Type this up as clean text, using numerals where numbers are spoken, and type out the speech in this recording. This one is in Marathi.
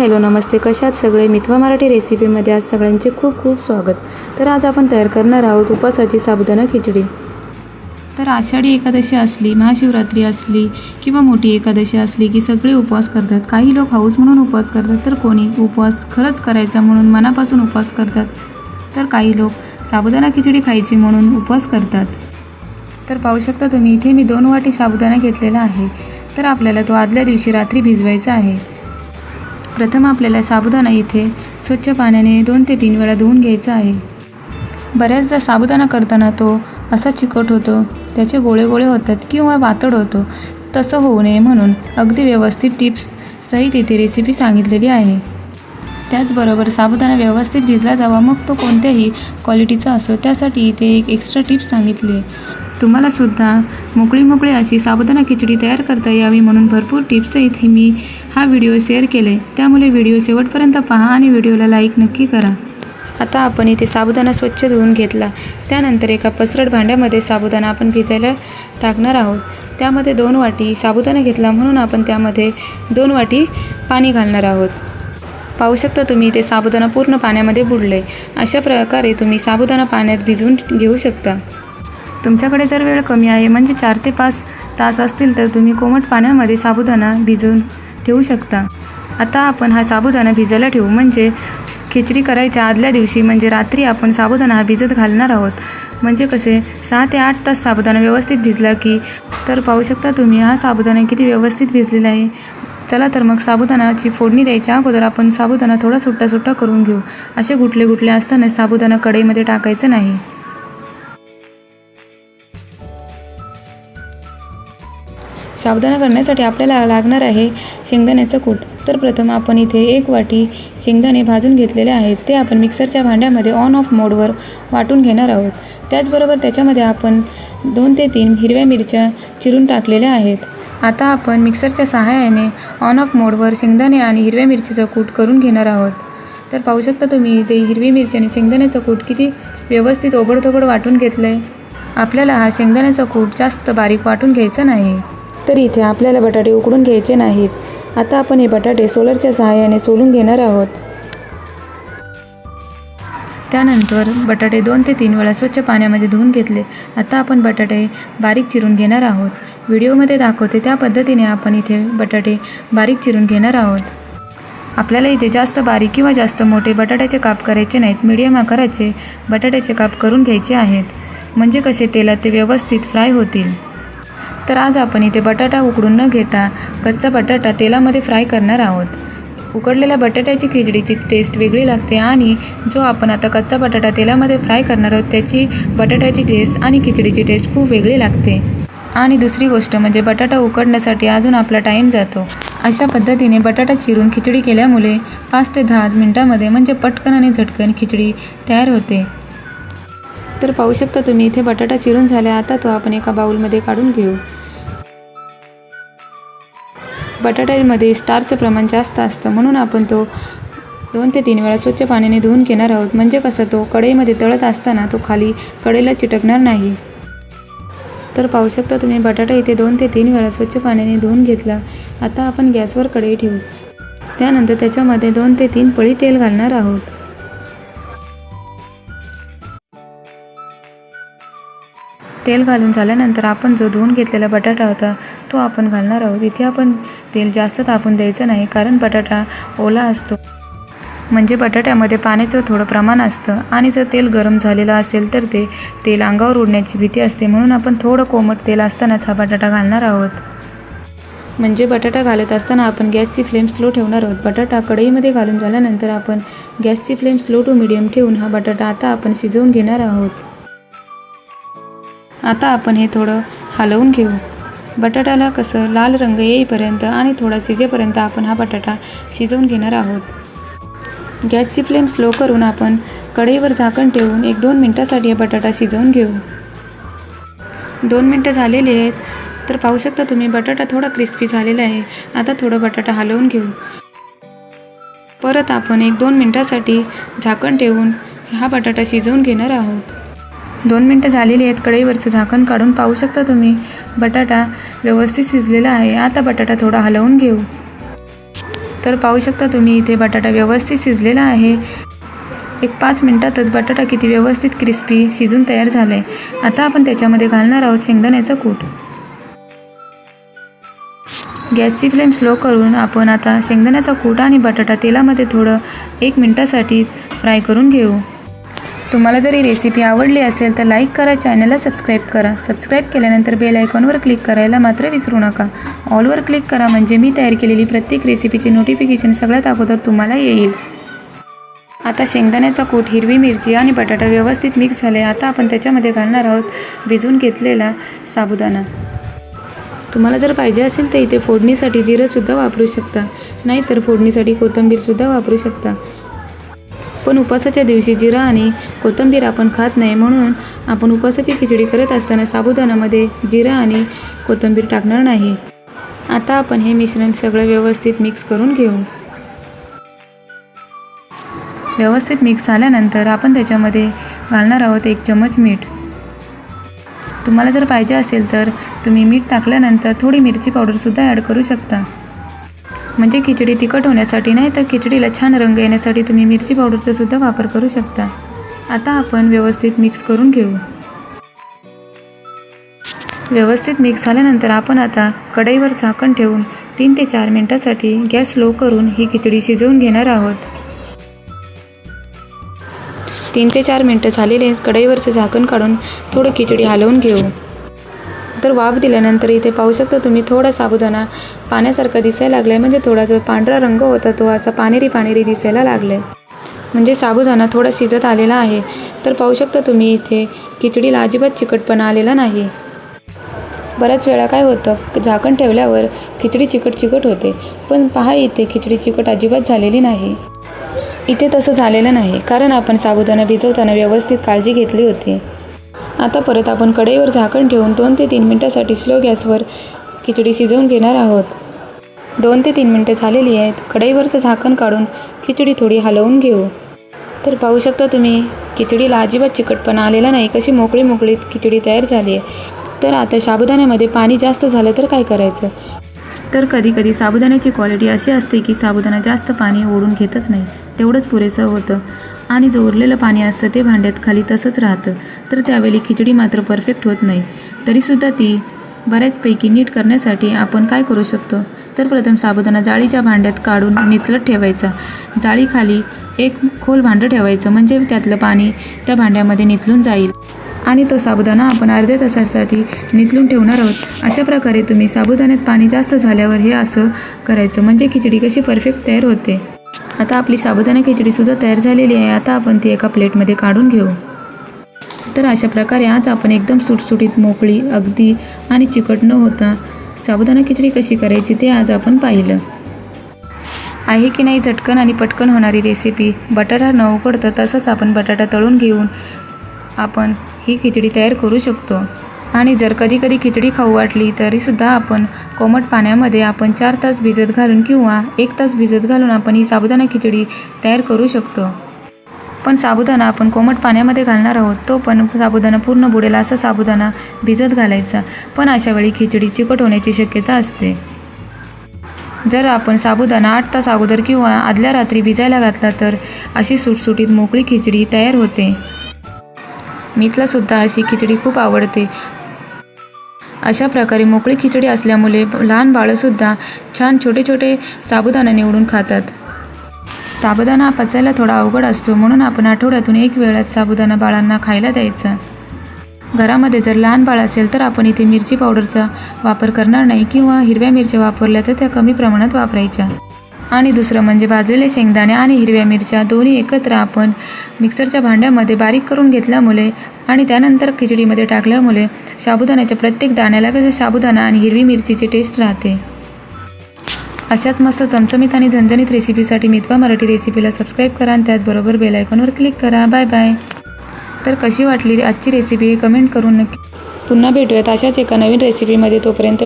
हॅलो नमस्ते, कशात सगळे मिथवा मराठी रेसिपीमध्ये आज सगळ्यांचे खूप खूप स्वागत। तर आज आपण तयार करणार आहोत उपवासाची साबुदाणा खिचडी। तर आषाढी एकादशी असली, महाशिवरात्री असली किंवा मोठी एकादशी असली की सगळे उपवास करतात। काही लोक हाऊस म्हणून उपवास करतात, तर कोणी उपवास खरंच करायचा म्हणून मनापासून उपवास करतात, तर काही लोक साबुदाणा खिचडी खायची म्हणून उपवास करतात। तर पाहू शकता तुम्ही इथे मी 2 वाटी साबुदाणा घेतलेला आहे। तर आपल्याला तो आदल्या दिवशी रात्री भिजवायचा आहे। प्रथम आपल्याला साबुदाणा इथे स्वच्छ पाण्याने 2 ते 3 वेळा धुवून घ्यायचा आहे। बऱ्याचदा साबुदाणा करताना तो असा चिकट होतो, त्याचे गोळे गोळे होतात किंवा वातड होतो। तसं होऊ नये म्हणून अगदी व्यवस्थित टिप्स सहित इथे रेसिपी सांगितलेली आहे। त्याचबरोबर साबुदाणा व्यवस्थित भिजला जावा, मग तो कोणत्याही क्वालिटीचा असो, त्यासाठी इथे एक एक्स्ट्रा टिप्स सांगितली आहे। तुम्हाला सुद्धा मोकळी अशी साबुदाणा खिचडी तयार करता यावी म्हणून भरपूर टिप्स इथे मी हा व्हिडिओ शेअर केले, त्यामुळे व्हिडिओ शेवटपर्यंत पहा आणि व्हिडिओला लाईक नक्की करा। आता आपण इथे साबुदाणा स्वच्छ धुवून घेतला। त्यानंतर एका पसरट भांड्यामध्ये साबुदाणा आपण भिजायला टाकणार आहोत। त्यामध्ये 2 वाटी साबुदाणा घेतला म्हणून आपण त्यामध्ये 2 वाटी पाणी घालणार आहोत। पाहू शकता तुम्ही इथे साबुदाणा पूर्ण पाण्यामध्ये बुडले। अशा प्रकारे तुम्ही साबुदाणा पाण्यात भिजवून घेऊ शकता। तुमच्याकडे जर वेळ कमी आहे म्हणजे 4 ते 5 तास असतील तर तुम्ही कोमट पाण्यामध्ये साबुदाणा भिजवून ठेवू शकता। आता आपण हा साबुदाणा भिजायला ठेवू, म्हणजे खिचडी करायच्या आदल्या दिवशी म्हणजे रात्री आपण साबुदाणा हा भिजत घालणार आहोत। म्हणजे कसे 6 ते 8 तास साबुदाणा व्यवस्थित भिजला की, तर पाहू शकता तुम्ही हा साबुदाणा किती व्यवस्थित भिजलेला आहे। चला तर मग साबुदाणाची फोडणी द्यायच्या अगोदर आपण साबुदाणा थोडा सुट्टा करून घेऊ। असे गुटले असताना साबुदाणा कढईमध्ये टाकायचं नाही। साबुदाणा करण्यासाठी आपल्याला लागणार आहे शेंगदाण्याचं कूट। तर प्रथम आपण इथे 1 वाटी शेंगदाणे भाजून घेतलेले आहेत, ते आपण मिक्सरच्या भांड्यामध्ये ऑन ऑफ मोडवर वाटून घेणार आहोत। त्याचबरोबर त्याच्यामध्ये आपण 2 ते 3 हिरव्या मिरच्या चिरून टाकलेल्या आहेत। आता आपण मिक्सरच्या सहाय्याने ऑन ऑफ मोडवर शेंगदाणे आणि हिरव्या मिरचीचा कूट करून घेणार आहोत। तर पाहू शकता तुम्ही इथे हिरवी मिरची आणि शेंगदाण्याचं कूट किती व्यवस्थित ओबडधोबड वाटून घेतलं आहे। आपल्याला हा शेंगदाण्याचा कूट जास्त बारीक वाटून घ्यायचा नाही। तर इथे आपल्याला बटाटे उकडून घ्यायचे नाहीत। आता आपण हे बटाटे सोलरच्या सहाय्याने सोलून घेणार आहोत। त्यानंतर बटाटे 2 ते 3 वेळा स्वच्छ पाण्यामध्ये धुवून घेतले। आता आपण बटाटे बारीक चिरून घेणार आहोत। व्हिडिओमध्ये दाखवते त्या पद्धतीने आपण इथे बटाटे बारीक चिरून घेणार आहोत। आपल्याला इथे जास्त बारीक किंवा जास्त मोठे बटाट्याचे काप करायचे नाहीत, मीडियम आकाराचे बटाट्याचे काप करून घ्यायचे आहेत, म्हणजे कसे तेलात ते व्यवस्थित फ्राय होतील। तर आज आपण इथे बटाटा उकडून न घेता कच्चा बटाटा तेलामध्ये फ्राय करणार आहोत। उकडलेल्या बटाट्याची खिचडीची टेस्ट वेगळी लागते आणि जो आपण आता कच्चा बटाटा तेलामध्ये फ्राय करणार आहोत त्याची बटाट्याची टेस्ट आणि खिचडीची टेस्ट खूप वेगळी लागते। आणि दुसरी गोष्ट म्हणजे बटाटा उकडण्यासाठी अजून आपला टाईम जातो। अशा पद्धतीने बटाटा चिरून खिचडी केल्यामुळे 5 ते 10 मिनिटांमध्ये म्हणजे पटकन आणि झटकन खिचडी तयार होते। तर पाहू शकता तुम्ही इथे बटाटा चिरून झाला। आता तो आपण एका बाउलमध्ये काढून घेऊ। बटाट्यामध्ये स्टार्चचं प्रमाण जास्त असतं म्हणून आपण तो 2 ते 3 वेळा स्वच्छ पाण्याने धुवून घेणार आहोत, म्हणजे कसं तो कढईमध्ये तळत असताना तो खाली कढईला चिटकणार नाही। तर पाहू शकता तुम्ही बटाटा इथे 2 ते 3 वेळा स्वच्छ पाण्याने धुवून घेतला। आता आपण गॅसवर कढई ठेवू। त्यानंतर त्याच्यामध्ये 2 ते 3 पळी तेल घालणार आहोत। तेल घालून झाल्यानंतर आपण जो धुवून घेतलेला बटाटा होता तो आपण घालणार आहोत। इथे आपण तेल जास्त तापून द्यायचं नाही, कारण बटाटा ओला असतो, म्हणजे बटाट्यामध्ये पाण्याचं थोडं प्रमाण असतं आणि जर तेल गरम झालेलं असेल तर ते तेल अंगावर उडण्याची भीती असते, म्हणून आपण थोडं कोमट तेल असतानाच हा बटाटा घालणार आहोत। म्हणजे बटाटा घालत असताना आपण गॅसची फ्लेम स्लो ठेवणार आहोत। बटाटा कढईमध्ये घालून झाल्यानंतर आपण गॅसची फ्लेम स्लो टू मीडियम ठेवून हा बटाटा आता आपण शिजवून घेणार आहोत। आता आपण हे थोडं हलवून घेऊ। बटाट्याला कसं लाल रंग येईपर्यंत आणि थोडा शिजेपर्यंत आपण हा बटाटा शिजवून घेणार आहोत। गॅसची फ्लेम स्लो करून आपण कढईवर झाकण ठेवून 1-2 मिनटासाठी हा बटाटा शिजवून घेऊ। 2 मिनटं झालेली आहेत। तर पाहू शकता तुम्ही बटाटा थोडा क्रिस्पी झालेला आहे। आता थोडं बटाटा हलवून घेऊ। परत आपण 1-2 मिनटासाठी झाकण ठेवून हा बटाटा शिजवून घेणार आहोत। 2 मिनटं झालेली आहेत। कढईवरचं झाकण काढून पाहू शकता तुम्ही बटाटा व्यवस्थित शिजलेला आहे। आता बटाटा थोडा हलवून घेऊ। तर पाहू शकता तुम्ही इथे बटाटा व्यवस्थित शिजलेला आहे. एक 5 मिनिटातच बटाटा किती व्यवस्थित क्रिस्पी शिजून तयार झाला आहे. आता आपण त्याच्यामध्ये घालणार आहोत शेंगदाण्याचा कूट. गॅसची फ्लेम स्लो करून आपण आता शेंगदाण्याचा कूट आणि बटाटा तेलामध्ये थोडं 1 मिनिटासाठी फ्राय करून घेऊ. तुम्हाला जर ही रेसिपी आवडली असेल तर लाईक करा, चॅनलला सबस्क्राईब करा. सबस्क्राईब केल्यानंतर बेल आयकॉनवर क्लिक करायला मात्र विसरू नका. ऑलवर क्लिक करा म्हणजे मी तयार केलेली प्रत्येक रेसिपीची नोटिफिकेशन सगळ्यात अगोदर तुम्हाला येईल. आता शेंगदाण्याचा कूट, हिरवी मिरची आणि बटाटा व्यवस्थित मिक्स झाले. आता आपण त्याच्यामध्ये घालणार आहोत भिजवून घेतलेला साबुदाणा. तुम्हाला जर पाहिजे असेल तर इथे फोडणीसाठी जिरंसुद्धा वापरू शकता, नाहीतर फोडणीसाठी कोथिंबीरसुद्धा वापरू शकता. पण उपवासाच्या दिवशी जिरा आणि कोथिंबीर आपण खात नाही, म्हणून आपण उपवासाची खिचडी करत असताना साबुदाण्यामध्ये जिरा आणि कोथिंबीर टाकणार नाही. आता आपण हे मिश्रण सगळं व्यवस्थित मिक्स करून घेऊ. व्यवस्थित मिक्स झाल्यानंतर आपण त्याच्यामध्ये घालणार आहोत 1 चमच मीठ. तुम्हाला जर पाहिजे असेल तर तुम्ही मीठ टाकल्यानंतर थोडी मिरची पावडरसुद्धा ॲड करू शकता, म्हणजे खिचडी तिखट होण्यासाठी, नाही तर खिचडीला छान रंग येण्यासाठी तुम्ही मिरची पावडरचा सुद्धा वापर करू शकता. आता आपण व्यवस्थित मिक्स करून घेऊ. व्यवस्थित मिक्स झाल्यानंतर आपण आता कढईवर झाकण ठेवून 3 ते 4 मिनिटासाठी गॅस स्लो करून ही खिचडी शिजवून घेणार आहोत. 3 ते 4 मिनिटं झालेले. कढईवरचं झाकण काढून थोडं खिचडी हलवून घेऊ. तर वाफ दिल्यानंतर इथे पाहू शकता तुम्ही थोडा साबुदाणा पाण्यासारखा दिसायला लागला आहे, म्हणजे थोडा जो पांढरा रंग होता तो असा पाणीरी दिसायला लागला आहे, म्हणजे साबुदाणा थोडा शिजत आलेला आहे. तर पाहू शकता तुम्ही इथे खिचडीला अजिबात चिकटपणा आलेला नाही. बऱ्याच वेळा काय होतं, झाकण ठेवल्यावर खिचडी चिकट होते, पण पहा इथे खिचडी चिकट अजिबात झालेली नाही. इथे तसं झालेलं नाही, कारण आपण साबुदाणा भिजवताना व्यवस्थित काळजी घेतली होती. आता परत आपण कढईवर झाकण ठेवून 2 ते 3 मिनिटासाठी स्लो गॅसवर खिचडी शिजवून घेणार आहोत. 2 ते 3 मिनिटं झालेली आहेत. कढईवरचं झाकण काढून खिचडी थोडी हलवून घेऊ. तर पाहू शकता तुम्ही खिचडीला अजिबात चिकटपणा आलेला नाही, कशी मोकळी खिचडी तयार झाली आहे. तर आता साबुदाण्यामध्ये पाणी जास्त झालं तर काय करायचं? तर कधी साबुदाण्याची क्वालिटी अशी असते की साबुदाणा जास्त पाणी ओढून घेतच नाही, तेवढंच पुरेसं होतं, आणि जो उरलेलं पाणी असतं ते भांड्यात खाली तसंच राहतं. तर त्यावेळी खिचडी मात्र परफेक्ट होत नाही. तरीसुद्धा ती बऱ्याचपैकी नीट करण्यासाठी आपण काय करू शकतो, तर प्रथम साबुदाणा जाळीच्या भांड्यात काढून निचलत ठेवायचा. जाळीखाली एक खोल भांडं ठेवायचं, म्हणजे त्यातलं पाणी त्या भांड्यामध्ये निचलून जाईल, आणि तो साबुदाणा आपण अर्ध्या तासासाठी निचलून ठेवणार आहोत. अशा प्रकारे तुम्ही साबुदाण्यात पाणी जास्त झाल्यावर हे असं करायचं, म्हणजे खिचडी कशी परफेक्ट तयार होते. आता आपली साबुदाणा खिचडीसुद्धा तयार झालेली आहे. आता आपण ती एका प्लेटमध्ये काढून घेऊ. तर अशा प्रकारे आज आपण एकदम सुटसुटीत, मोकळी, अगदी आणि चिकट न होता साबुदाणा खिचडी कशी करायची ते आज आपण पाहिलं आहे की नाही. झटकन आणि पटकन होणारी रेसिपी. बटाटा न उकडता तसंच आपण बटाटा तळून घेऊन आपण ही खिचडी तयार करू शकतो. आणि जर कधी खिचडी खाऊ वाटली तरीसुद्धा आपण कोमट पाण्यामध्ये आपण 4 तास भिजत घालून किंवा 1 तास भिजत घालून आपण ही साबुदाणा खिचडी तयार करू शकतो. पण साबुदाणा आपण कोमट पाण्यामध्ये घालणार आहोत, तो पण साबुदाणा पूर्ण बुडेल असा साबुदाणा भिजत घालायचा. पण अशावेळी खिचडी चिकट होण्याची शक्यता असते. जर आपण साबुदाणा 8 तास अगोदर किंवा आदल्या रात्री भिजायला घातला तर अशी सुटसुटीत मोकळी खिचडी तयार होते. मीतलासुद्धा अशी खिचडी खूप आवडते. अशा प्रकारे मोकळी खिचडी असल्यामुळे लहान बाळंसुद्धा छान छोटे साबुदाणा निवडून खातात. साबुदाणा पचायला थोडा अवघड असतो, म्हणून आपण आठवड्यातून 1 वेळाच साबुदाणा बाळांना खायला द्यायचा. घरामध्ये जर लहान बाळ असेल तर आपण इथे मिरची पावडरचा वापर करणार नाही, किंवा हिरव्या मिरच्या वापरल्या तर त्या कमी प्रमाणात वापरायच्या. आणि दुसरं म्हणजे भाजलेले शेंगदाणे आणि हिरव्या मिरच्या दोन्ही एकत्र आपण मिक्सरच्या भांड्यामध्ये बारीक करून घेतल्यामुळे आणि त्यानंतर खिचडीमध्ये टाकल्यामुळे साबुदाण्याच्या प्रत्येक दाण्याला कसं साबुदाणा आणि हिरवी मिरचीची टेस्ट राहते. अशाच मस्त चमचमीत आणि झणझणीत रेसिपीसाठी मितवा मराठी रेसिपीला सबस्क्राईब करा आणि त्याचबरोबर बेल आयकॉनवर क्लिक करा. Bye bye. तर कशी वाटली आजची रेसिपी हे कमेंट करून नक्की. पुन्हा भेटूयात अशाच एका नवीन रेसिपीमध्ये. तोपर्यंत